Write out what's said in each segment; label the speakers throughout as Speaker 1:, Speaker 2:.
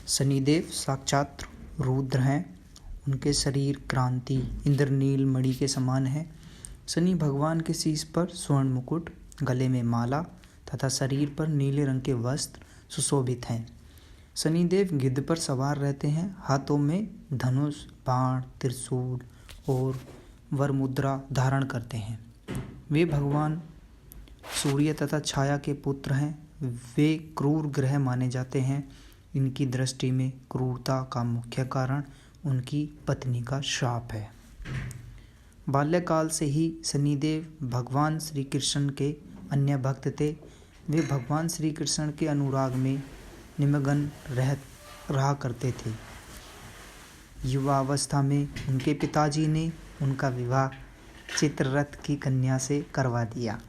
Speaker 1: शनिदेव साक्षात रुद्र हैं। उनके शरीर क्रांति इंद्रनील मणि के समान है। शनि भगवान के शीश पर स्वर्ण मुकुट, गले में माला तथा शरीर पर नीले रंग के वस्त्र सुशोभित हैं। शनिदेव गिद्ध पर सवार रहते हैं। हाथों में धनुष, बाण, त्रिशूल और वरमुद्रा धारण करते हैं। वे भगवान सूर्य तथा छाया के पुत्र हैं। वे क्रूर ग्रह माने जाते हैं। इनकी दृष्टि में क्रूरता का मुख्य कारण उनकी पत्नी का श्राप है। बाल्यकाल से ही शनिदेव भगवान श्री कृष्ण के अन्य भक्त थे। वे भगवान श्री कृष्ण के अनुराग में निमग्न रहा करते थे। युवावस्था में उनके पिताजी ने उनका विवाह चित्ररथ की कन्या से करवा दिया।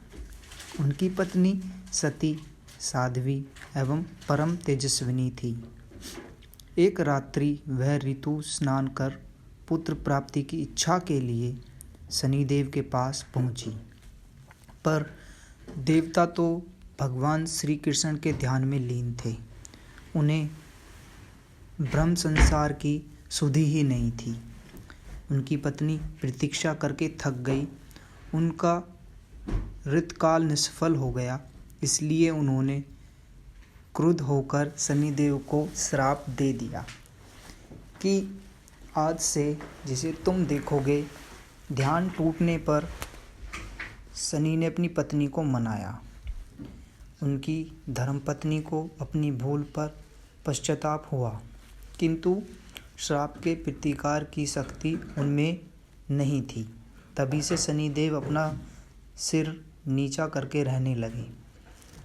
Speaker 1: उनकी पत्नी सती साध्वी एवं परम तेजस्विनी थी। एक रात्रि वह ऋतु स्नान कर पुत्र प्राप्ति की इच्छा के लिए शनिदेव के पास पहुंची, पर देवता तो भगवान श्री कृष्ण के ध्यान में लीन थे। उन्हें ब्रह्म संसार की सुधि ही नहीं थी। उनकी पत्नी प्रतीक्षा करके थक गई। उनका ऋतकाल निष्फल हो गया। इसलिए उन्होंने क्रुद्ध होकर शनिदेव को श्राप दे दिया कि आज से जिसे तुम देखोगे। ध्यान टूटने पर शनि ने अपनी पत्नी को मनाया। उनकी धर्मपत्नी को अपनी भूल पर पश्चाताप हुआ, किंतु श्राप के प्रतिकार की शक्ति उनमें नहीं थी। तभी से शनिदेव अपना सिर नीचा करके रहने लगे,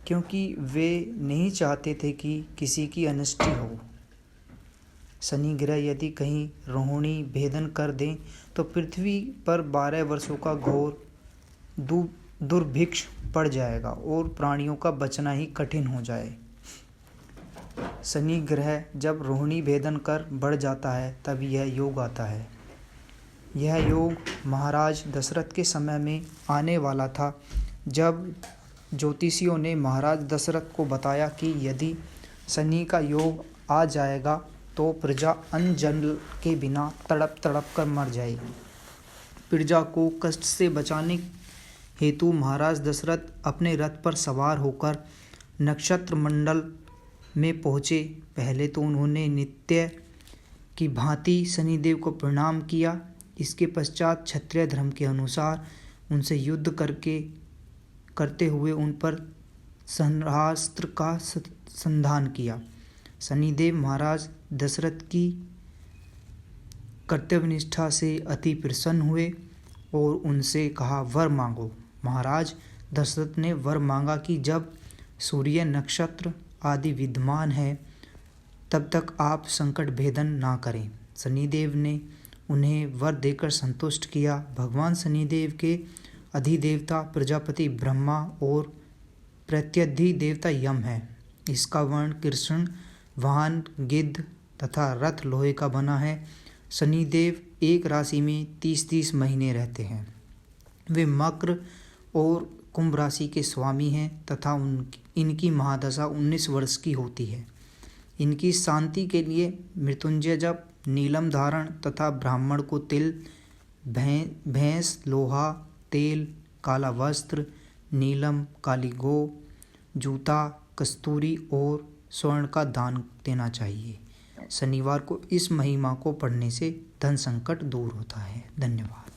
Speaker 1: क्योंकि वे नहीं चाहते थे कि किसी की अनिष्टि हो। शनि ग्रह यदि कहीं रोहिणी भेदन कर दें तो पृथ्वी पर 12 वर्षों का घोर दुर्भिक्ष पड़ जाएगा और प्राणियों का बचना ही कठिन हो जाए। शनि ग्रह जब रोहिणी भेदन कर बढ़ जाता है तब यह योग आता है। यह योग महाराज दशरथ के समय में आने वाला था, जब ज्योतिषियों ने महाराज दशरथ को बताया कि यदि शनि का योग आ जाएगा तो प्रजा अन्न जल के बिना तड़प तड़प कर मर जाएगी। प्रजा को कष्ट से बचाने हेतु महाराज दशरथ अपने रथ पर सवार होकर नक्षत्र मंडल में पहुँचे। पहले तो उन्होंने नित्य की भांति शनिदेव को प्रणाम किया। इसके पश्चात क्षत्रिय धर्म के अनुसार उनसे युद्ध करते हुए उन पर सहस्त्र का संधान किया। शनिदेव महाराज दशरथ की कर्तव्यनिष्ठा से अति प्रसन्न हुए और उनसे कहा, वर मांगो। महाराज दशरथ ने वर मांगा कि जब सूर्य, नक्षत्र आदि विद्यमान है तब तक आप संकट भेदन ना करें। शनिदेव ने उन्हें वर देकर संतुष्ट किया। भगवान शनिदेव के अधिदेवता प्रजापति ब्रह्मा और प्रत्यधि देवता यम है। इसका वर्ण कृष्ण, वाहन गिद्ध तथा रथ लोहे का बना है। शनिदेव एक राशि में 30-30 महीने रहते हैं। वे मकर और कुंभ राशि के स्वामी हैं तथा इनकी महादशा 19 वर्ष की होती है। इनकी शांति के लिए मृत्युंजय जप, नीलम धारण तथा ब्राह्मण को तिल, भैंस, लोहा, तेल, काला वस्त्र, नीलम, काली गौ, जूता, कस्तूरी और स्वर्ण का दान देना चाहिए। शनिवार को इस महिमा को पढ़ने से धन संकट दूर होता है। धन्यवाद।